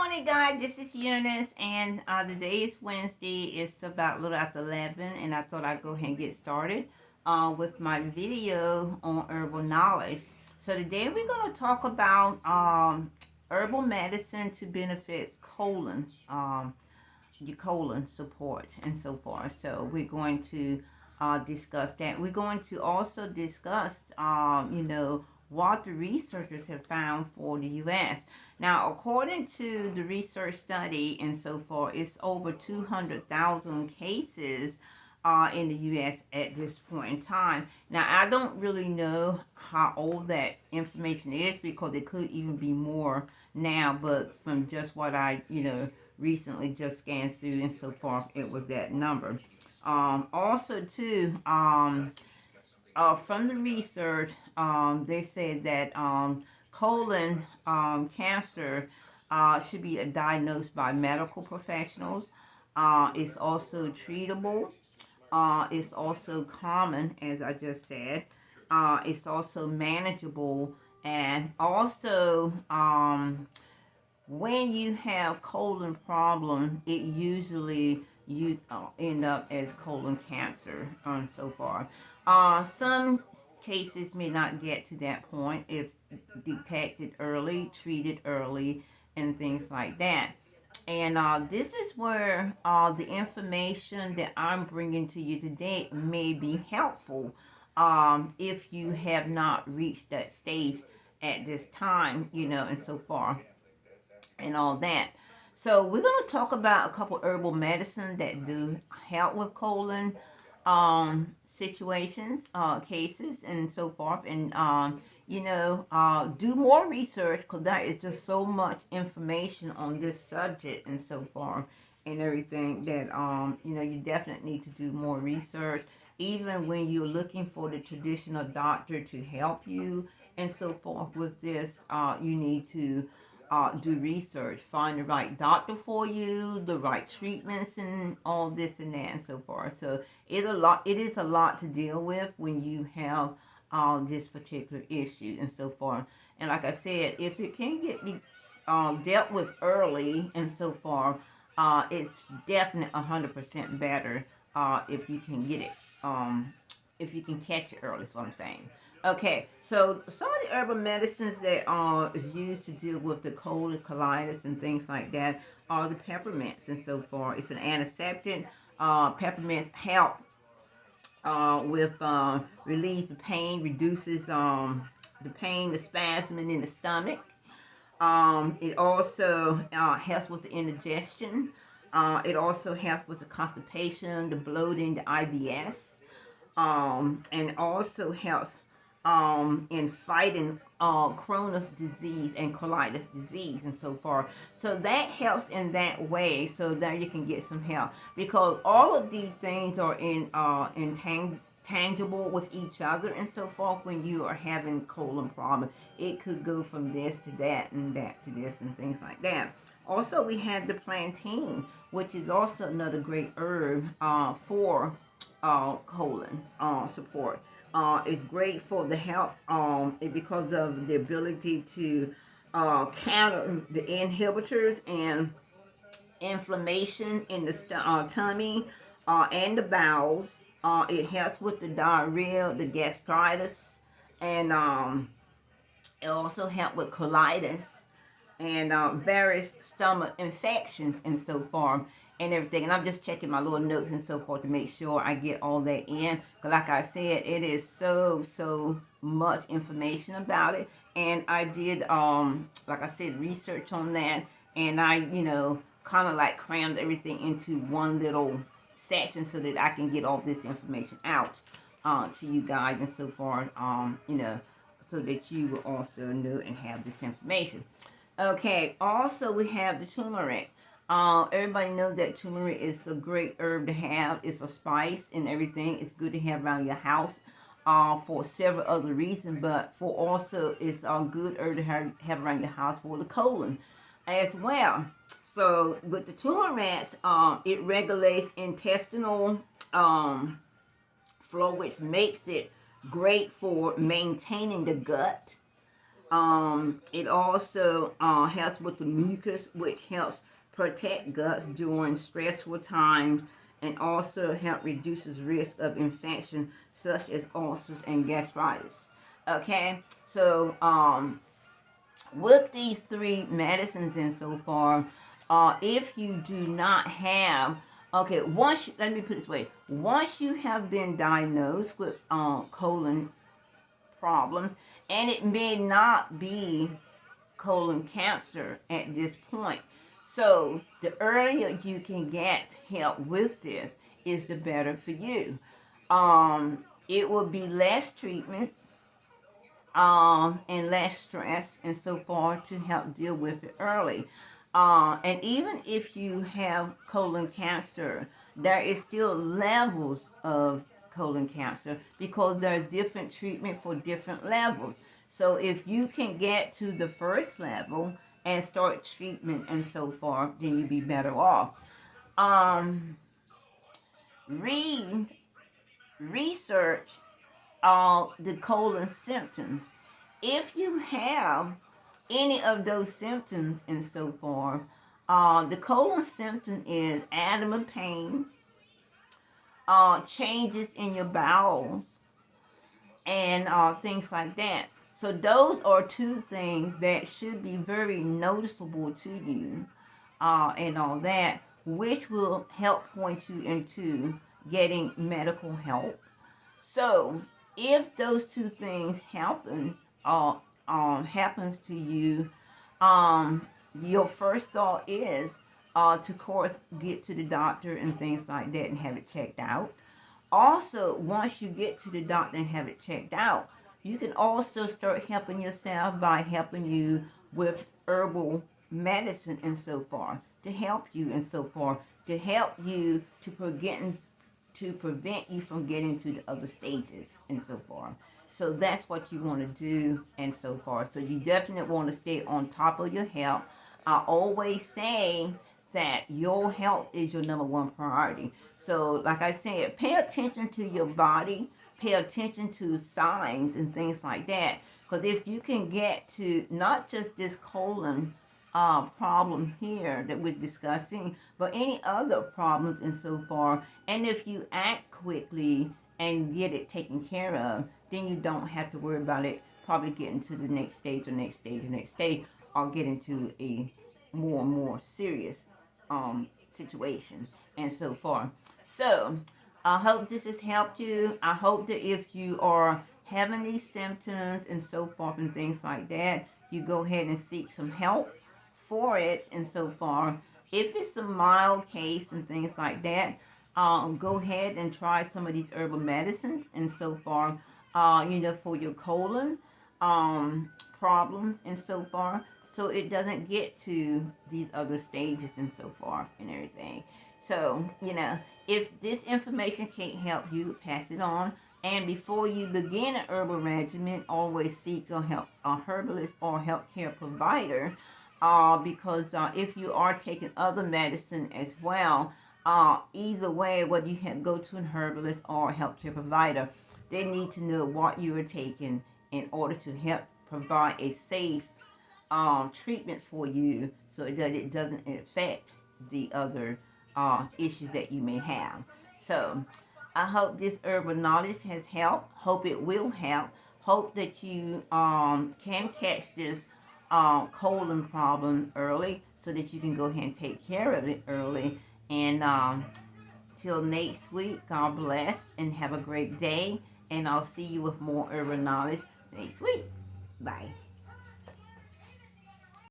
morning, guys. This is Eunice, and today is Wednesday. It's about a little after 11, and I thought I'd go ahead and get started with my video on herbal knowledge. So today we're going to talk about herbal medicine to benefit your colon support and so forth. So we're going to discuss that. We're going to also discuss, what the researchers have found for the U.S. Now, according to the research study and so forth, it's over 200,000 cases in the U.S. at this point in time. Now, I don't really know how old that information is because it could even be more now, but from just what I, recently just scanned through and so forth, it was that number. Also, too, from the research, they said that colon cancer should be diagnosed by medical professionals. It's also treatable. It's also common, as I just said. It's also manageable, and also when you have colon problem, it usually you end up as colon cancer and so far. Some cases may not get to that point if detected early, treated early, and things like that. And this is where the information that I'm bringing to you today may be helpful if you have not reached that stage at this time, and so far and all that. So we're going to talk about a couple herbal medicine that do help with colon situations, cases, and so forth. And do more research because there is just so much information on this subject and so forth and everything that you definitely need to do more research. Even when you're looking for the traditional doctor to help you and so forth with this, you need to do research, find the right doctor for you, the right treatments, and all this and that and so forth. So it is a lot to deal with when you have this particular issue and so forth. And like I said, if it can be dealt with early and so forth, it's definitely 100% better if you can get it. If you can catch it early, is what I'm saying. Okay, so some of the herbal medicines that is used to deal with the cold and colitis and things like that are the peppermints and so forth. It's an antiseptic. Peppermints help with relieves the pain, reduces the pain, the spasm in the stomach. It also helps with the indigestion. It also helps with the constipation, the bloating, the IBS, and also helps in fighting Crohn's disease and colitis disease and so forth. So that helps in that way. So that you can get some help because all of these things are tangible with each other and so forth. When you are having colon problem, it could go from this to that and that to this and things like that. Also, we have the plantain, which is also another great herb for colon support. It's great for the help because of the ability to counter the inhibitors and inflammation in the tummy and the bowels. It helps with the diarrhea, the gastritis, and it also helps with colitis and various stomach infections and so forth and everything. And I'm just checking my little notes and so forth to make sure I get all that in. Because like I said, it is so much information about it. And I did, like I said, research on that. And I, kind of like crammed everything into one little section so that I can get all this information out to you guys and so forth, so that you will also know and have this information. Okay, also we have the turmeric. Everybody knows that turmeric is a great herb to have. It's a spice and everything. It's good to have around your house for several other reasons, but for also it's a good herb to have around your house for the colon as well. So with the turmeric, it regulates intestinal flow, which makes it great for maintaining the gut It also helps with the mucus, which helps protect guts during stressful times, and also help reduces risk of infection such as ulcers and gastritis. Okay, so with these three medicines and so far, if you do not have, okay, let me put it this way, once you have been diagnosed with colon problems, and it may not be colon cancer at this point. So the earlier you can get help with this is the better for you. It will be less treatment and less stress and so forth to help deal with it early. And even if you have colon cancer, there is still levels of colon cancer because there are different treatment for different levels. So if you can get to the first level and start treatment and so forth, then you'd be better off. Um, read, research all the colon symptoms. If you have any of those symptoms and so forth, the colon symptom is abdominal pain, changes in your bowels, and things like that. So those are two things that should be very noticeable to you, and all that, which will help point you into getting medical help. So if those two things uh, happens to you, um, your first thought is to, of course, get to the doctor and things like that and have it checked out. Also, once you get to the doctor and have it checked out, you can also start helping yourself by helping you with herbal medicine and so forth to help you and so forth to help you to prevent you from getting to the other stages and so forth. So that's what you want to do and so forth. So you definitely want to stay on top of your health. I always say that your health is your number one priority. So like I said, pay attention to your body, pay attention to signs and things like that. Because if you can get to not just this colon problem here that we're discussing, but any other problems and so far. And if you act quickly and get it taken care of, then you don't have to worry about it probably getting to the next stage or next stage or next stage or getting to a more and more serious situation and so far. So I hope this has helped you. I hope that if you are having these symptoms and so forth and things like that, you go ahead and seek some help for it and so far. If it's a mild case and things like that, go ahead and try some of these herbal medicines and so far, for your colon problems and so far, so it doesn't get to these other stages and so forth and everything. So, if this information can't help you, pass it on. And before you begin an herbal regimen, always seek a herbalist or healthcare provider, because if you are taking other medicine as well, either way, whether you go to an herbalist or a healthcare provider, they need to know what you are taking in order to help provide a safe treatment for you so that it doesn't affect the other issues that you may have. So I hope this herbal knowledge has helped. Hope it will help. Hope that you can catch this colon problem early so that you can go ahead and take care of it early. And till next week, God bless and have a great day. And I'll see you with more herbal knowledge next week. Bye.